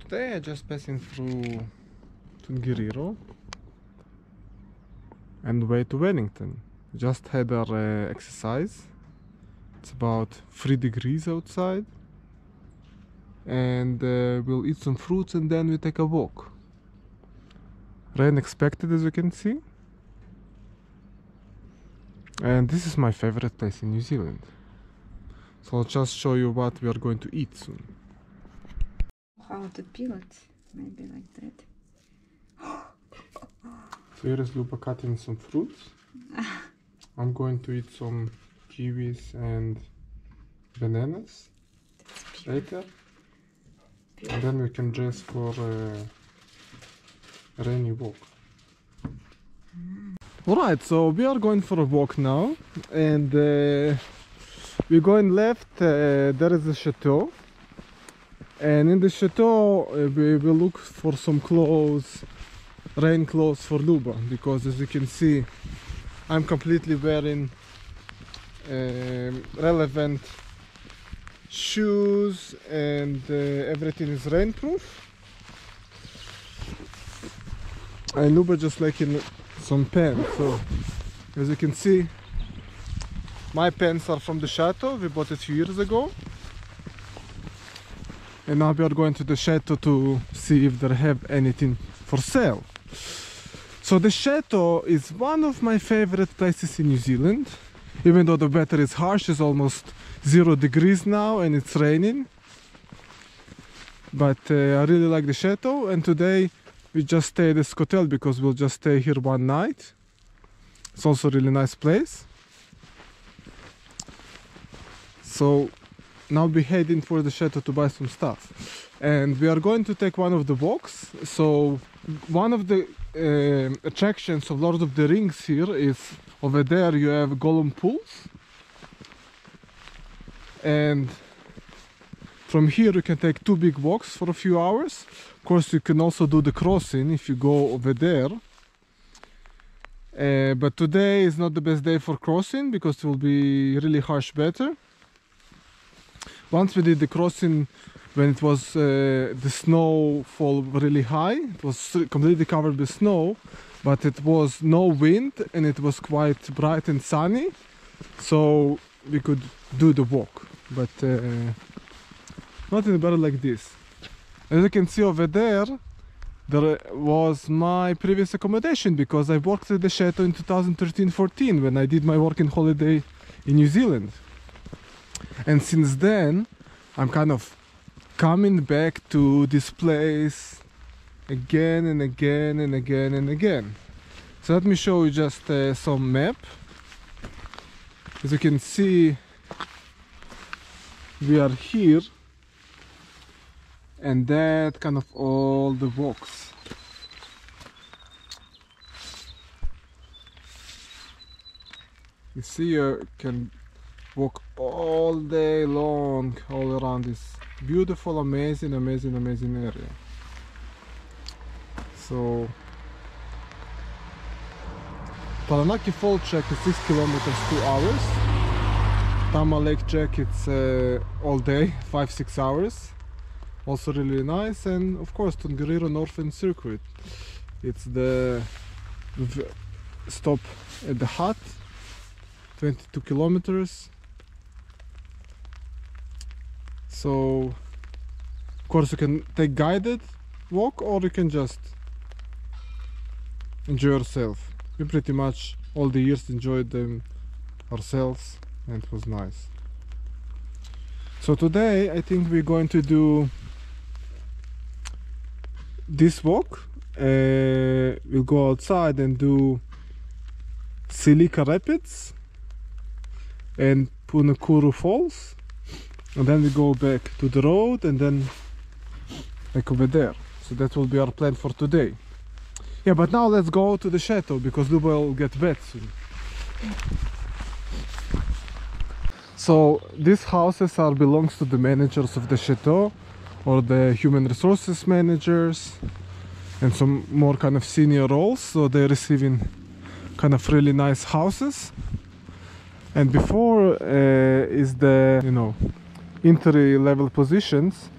Today I just passing through Tongariro and way to Wellington. Just had our exercise. It's about 3 degrees outside, and we'll eat some fruits and then we take a walk. Rain expected, as you can see. And this is my favorite place in New Zealand. So I'll just show you what we are going to eat soon. How to peel it, maybe like that. So here is Luba cutting some fruits. I'm going to eat some kiwis and bananas later. And then we can dress for a rainy walk. Alright, so we are going for a walk now, and we're going left. There is a chateau, and in the chateau we will look for some clothes, rain clothes for Luba, because as you can see I'm completely wearing relevant shoes, and everything is rainproof. And Luba just like in some pants. So as you can see, my pants are from the chateau. We bought it a few years ago, and now we are going to the chateau to see if they have anything for sale. So the chateau is one of my favorite places in New Zealand, even though the weather is harsh. It's almost 0 degrees now and it's raining, but I really like the chateau. And today we just stay at this hotel because we'll just stay here one night. It's also a really nice place. So now we're heading for the chateau to buy some stuff, and we are going to take one of the walks. So one of the attractions of Lord of the Rings here is over there. You have Gollum pools, and from here you can take 2 big walks for a few hours. Of course, you can also do the crossing if you go over there. But today is not the best day for crossing because it will be really harsh weather. Once we did the crossing when it was the snowfall really high, it was completely covered with snow, but it was no wind and it was quite bright and sunny, so we could do the walk. But nothing better like this. As you can see over there, there was my previous accommodation, because I worked at the chateau in 2013-14 when I did my working holiday in New Zealand. And since then I'm kind of coming back to this place again and again and again and again. So let me show you just some map. As you can see, we are here, and that kind of all the walks. You see, you can walk all day long all around this beautiful, amazing area. So Taranaki Fall Trek is 6 kilometers, 2 hours. Tama Lake Trek, it's all day, 5-6 hours. Also really nice. And of course Tongariro Northern Circuit, it's the stop at the hut, 22 kilometers. So of course you can take guided walk, or you can just enjoy yourself. We pretty much all the years enjoyed them ourselves, and it was nice. So today I think we're going to do this walk. We'll go outside and do Silika Rapids and Punakuru Falls, and then we go back to the road and then like over there. So that will be our plan for today. Yeah, but now let's go to the chateau because Luba will get wet soon. So these houses belongs to the managers of the chateau, or the human resources managers, and some more kind of senior roles. So they're receiving kind of really nice houses. And before is the entry level positions.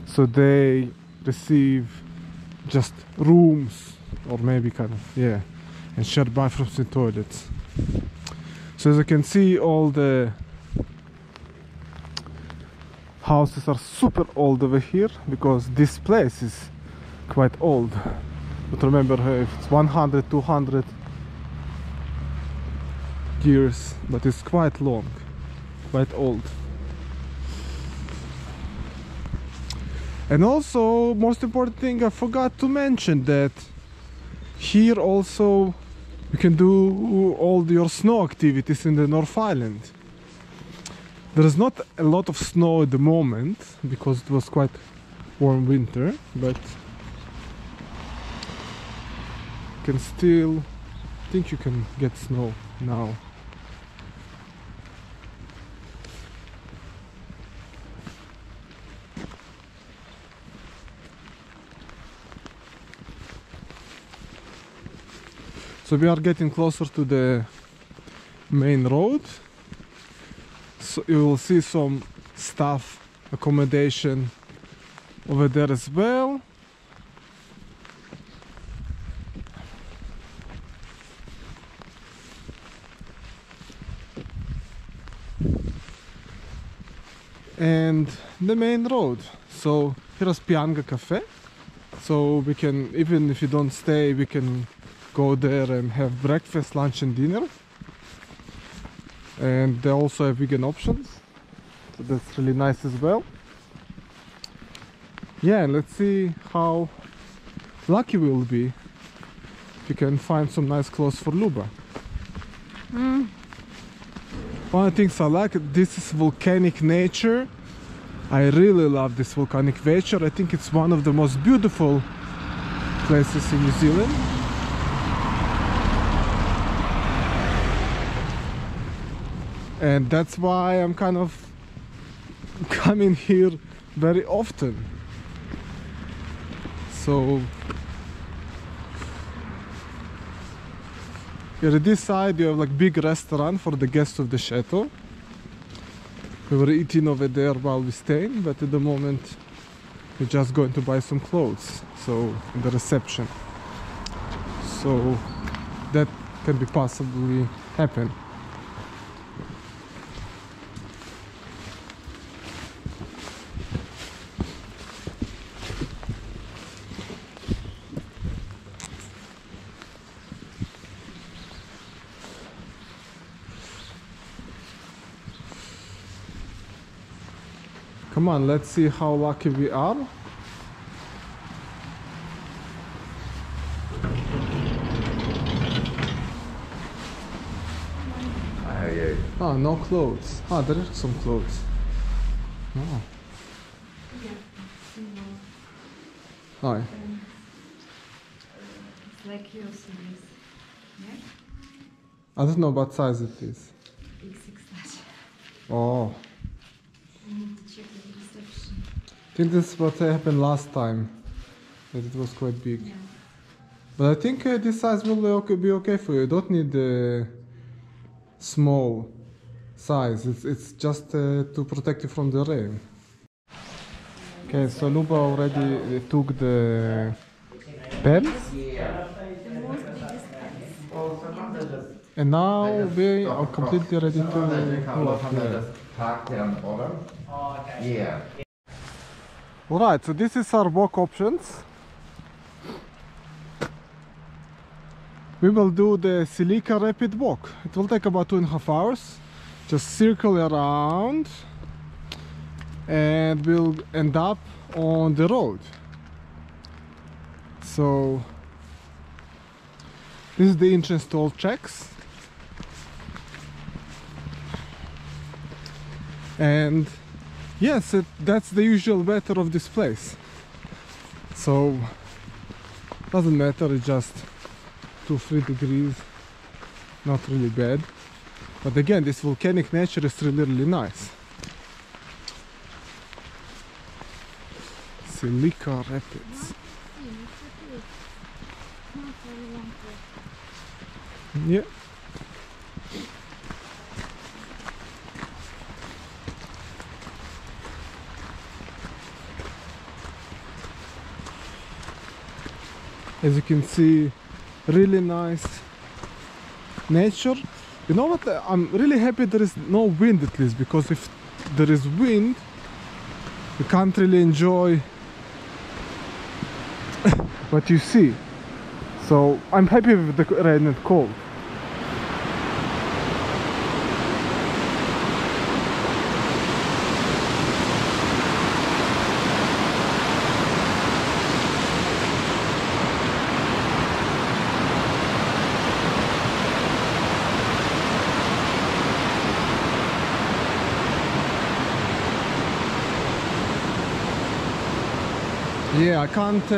So they receive just rooms, or maybe kind of, yeah, and shared bathrooms and toilets. So as you can see, all the houses are super old over here, because this place is quite old. But remember, it's 100, 200 years, but it's quite long, quite old. And also, most important thing, I forgot to mention that here also you can do all your snow activities in the North Island. There is not a lot of snow at the moment because it was quite warm winter, but you can still think you can get snow now. So we are getting closer to the main road. So you will see some staff accommodation over there as well. And the main road. So here's Pianga Cafe. So we can, even if you don't stay, we can go there and have breakfast, lunch and dinner. And they also have vegan options, so that's really nice as well. Yeah, and let's see how lucky we will be if we can find some nice clothes for Luba. One of the things I like, this is volcanic nature. I really love this volcanic nature. I think it's one of the most beautiful places in New Zealand. And that's why I'm kind of coming here very often. So here at this side you have like big restaurant for the guests of the chateau. We were eating over there while we stayed, but at the moment we're just going to buy some clothes, so in the reception. So that can be possibly happen. Come on, let's see how lucky we are. Oh, no clothes. Ah, there are some clothes. Oh. Hi. It's like yours, yes. Yeah? I don't know what size it is. X6 large. Oh. I need to check the reception. I think this is what happened last time. That it was quite big. Yeah. But I think this size will be okay for you. You don't need the small size. It's just to protect you from the rain. Okay, so Luba already took the pens. The most biggest pens. And now we are completely ready to walk. Yeah. Alright, so this is our walk options. We will do the Silica Rapid Walk. It will take about 2.5 hours. Just circle around and we'll end up on the road. So this is the entrance to all checks. And yes, that's the usual weather of this place. So doesn't matter, it's just 2-3 degrees, not really bad. But again, this volcanic nature is really nice. Silica Rapids. Yeah. As you can see, really nice nature. You know what? I'm really happy there is no wind, at least, because if there is wind, you can't really enjoy what you see. So I'm happy with the rain and cold. Yeah, I can't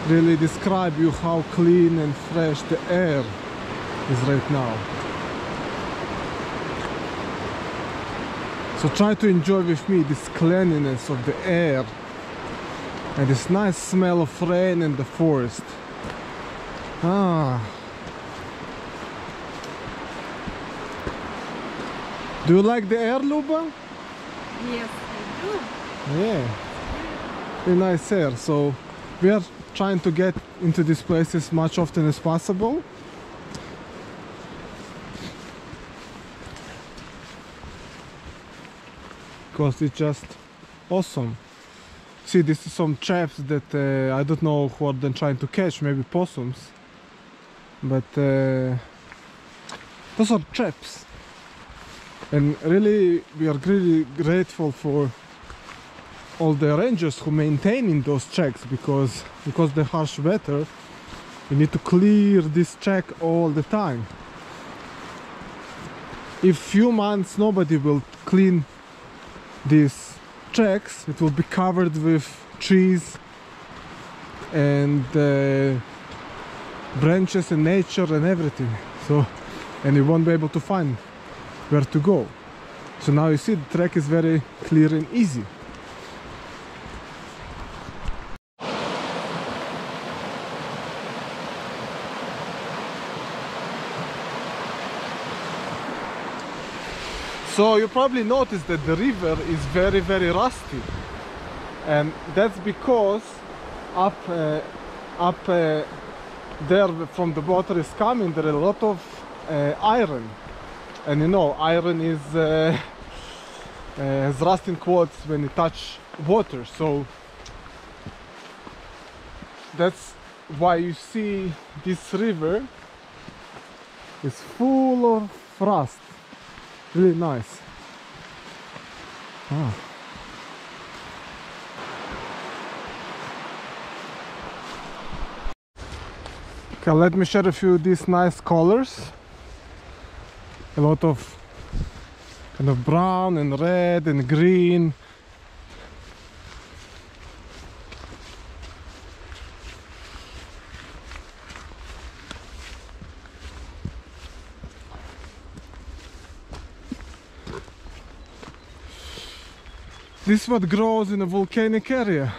really describe you how clean and fresh the air is right now. So try to enjoy with me this cleanliness of the air and this nice smell of rain and the forest. Ah. Do you like the air, Luba? Yes, I do. Yeah. Very nice air. So we are trying to get into these places much often as possible. Because it's just awesome. See, this is some traps that I don't know who are then trying to catch, maybe possums. But those are traps. And really, we are really grateful for all the rangers who maintaining those tracks, because the harsh weather, you need to clear this track all the time. If few months nobody will clean these tracks, it will be covered with trees and branches and nature and everything. So, and you won't be able to find where to go. So now you see the track is very clear and easy. So you probably noticed that the river is very, very rusty, and that's because up there from the water is coming, there are a lot of iron, and you know, iron is has rusting qualities when it touch water. So that's why you see this river is full of rust. Really nice. Ah. Okay, let me share a few of these nice colors. A lot of kind of brown and red and green. This is what grows in a volcanic area.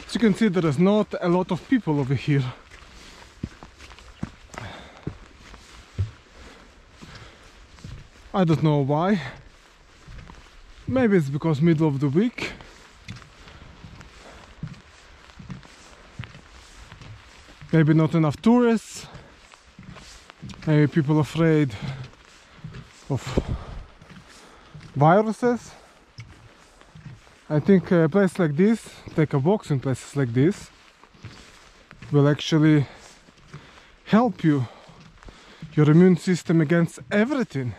As you can see, there is not a lot of people over here. I don't know why. Maybe it's because middle of the week. Maybe not enough tourists. Maybe people afraid of viruses. I think a place like this, take a walk in places like this, will actually help you, your immune system, against everything,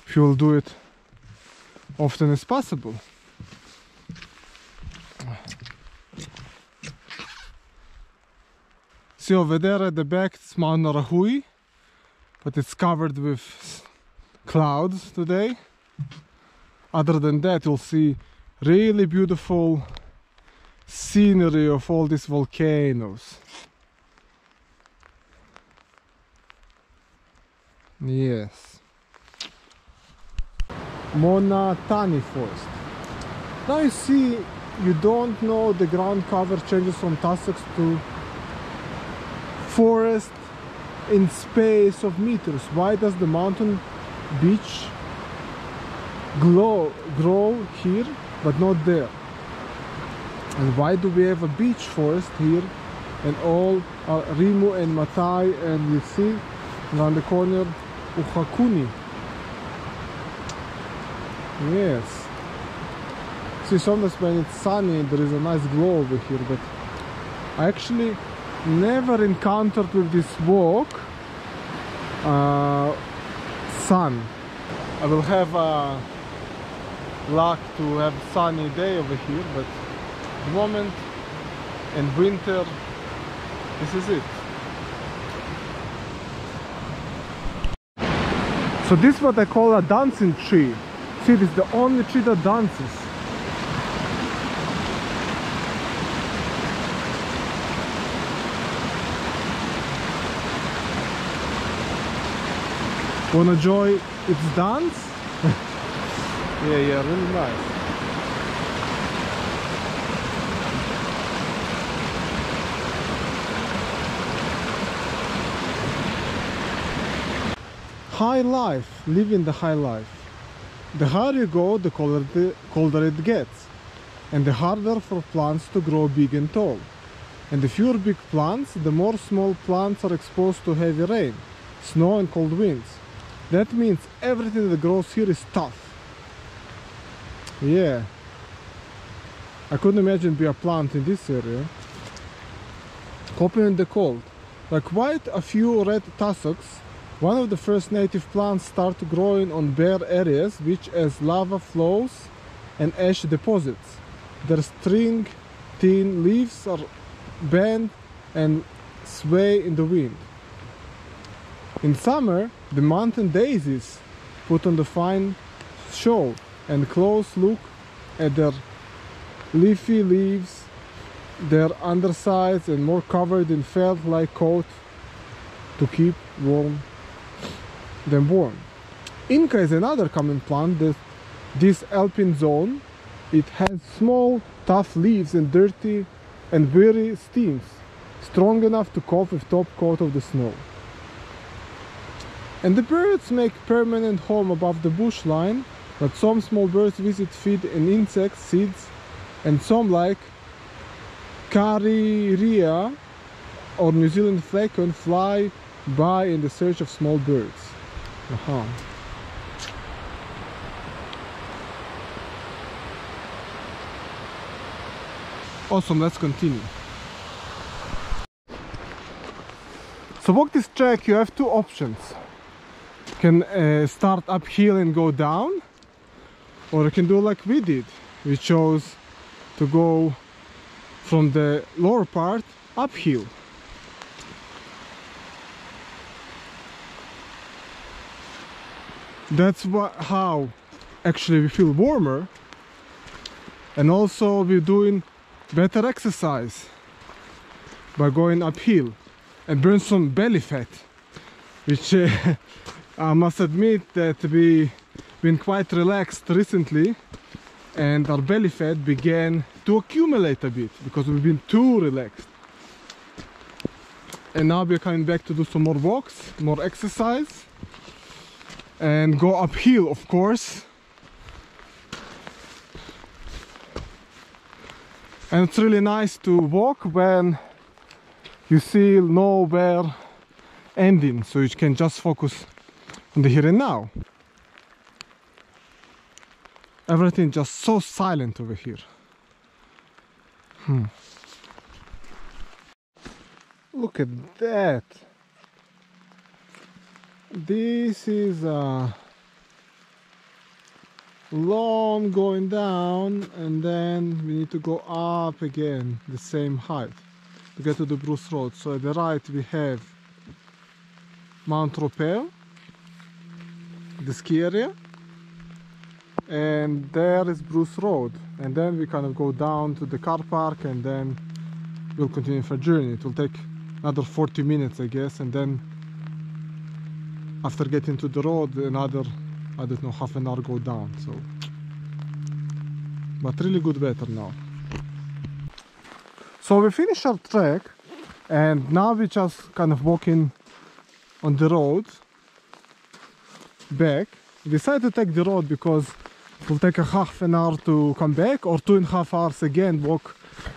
if you will do it often as possible. See over there at the back, it's Mount Narahui, but it's covered with clouds today. Other than that, you'll see really beautiful scenery of all these volcanoes. Yes. Monatani forest. Now you see, you don't know, the ground cover changes from tussocks to forest in space of meters. Why does the mountain beach grow here but not there? And why do we have a beach forest here and all are Rimu and Matai, and you see around the corner Uhakuni? Yes. See, sometimes when it's sunny there is a nice glow over here, but I actually never encountered with this walk sun. I will have luck to have sunny day over here, but at the moment in winter this is it. So this is what I call a dancing tree. See, this is the only tree that dances. Wanna enjoy its dance? yeah, really nice. High life, living the high life. The higher you go, the colder it gets, and the harder for plants to grow big and tall. And the fewer big plants, the more small plants are exposed to heavy rain, snow and cold winds. That means everything that grows here is tough. Yeah, I couldn't imagine be a plant in this area. Coping in the cold. Like quite a few red tussocks, one of the first native plants start growing on bare areas which as lava flows and ash deposits. Their string thin leaves are bend and sway in the wind. In summer, the mountain daisies put on the fine show, and close look at their leafy leaves, their undersides and more covered in felt-like coat to keep them warm. Inca is another common plant that this alpine zone. It has small, tough leaves and dirty and weary stems, strong enough to cope with top coat of the snow. And the birds make permanent home above the bush line, but some small birds visit, feed on insects, seeds, and some like Kariria or New Zealand falcon fly by in the search of small birds. Awesome, let's continue. So walk this track, you have two options. You can start uphill and go down, or you can do like we did. We chose to go from the lower part uphill. That's how actually we feel warmer, and also we're doing better exercise by going uphill and burn some belly fat, which I must admit that we've been quite relaxed recently, and our belly fat began to accumulate a bit because we've been too relaxed. And now we're coming back to do some more walks, more exercise, and go uphill, of course. And it's really nice to walk when you see nowhere ending, so you can just focus on the here and now. Everything just so silent over here. Look at that. This is a long going down, and then we need to go up again the same height to get to the Bruce Road. So at the right we have Mount Tropez, the ski area, and there is Bruce Road, and then we kind of go down to the car park, and then we'll continue for journey. It will take another 40 minutes I guess, and then after getting to the road another, I don't know, half an hour go down. So, but really good weather now. So we finished our trek, and now we just kind of walking on the road back. We decided to take the road because it will take a half an hour to come back, or 2.5 hours again walk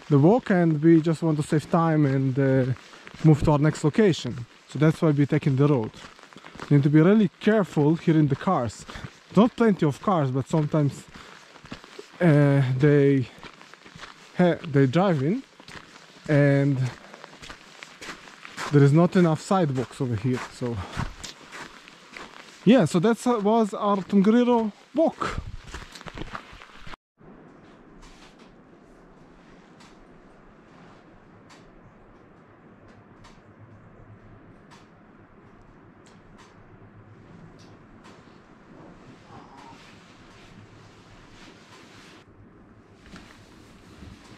the walk, and we just want to save time and move to our next location. So that's why we're taking the road. You need to be really careful here in the cars. Not plenty of cars, but sometimes they drive in and there is not enough sidewalks over here. So yeah, so that was our Tongariro walk.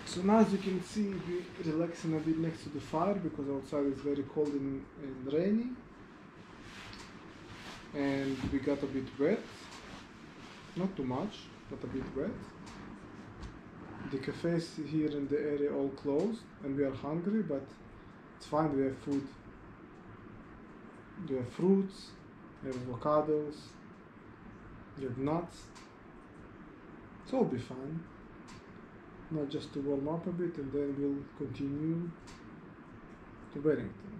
So now, as you can see, we're relaxing a bit next to the fire because outside is very cold and rainy, and we got a bit wet, not too much, but a bit wet. The cafes here in the area all closed and we are hungry, but it's fine, we have food. We have fruits, we have avocados, we have nuts, so it'll be fine. Not just to warm up a bit and then we'll continue to Wellington.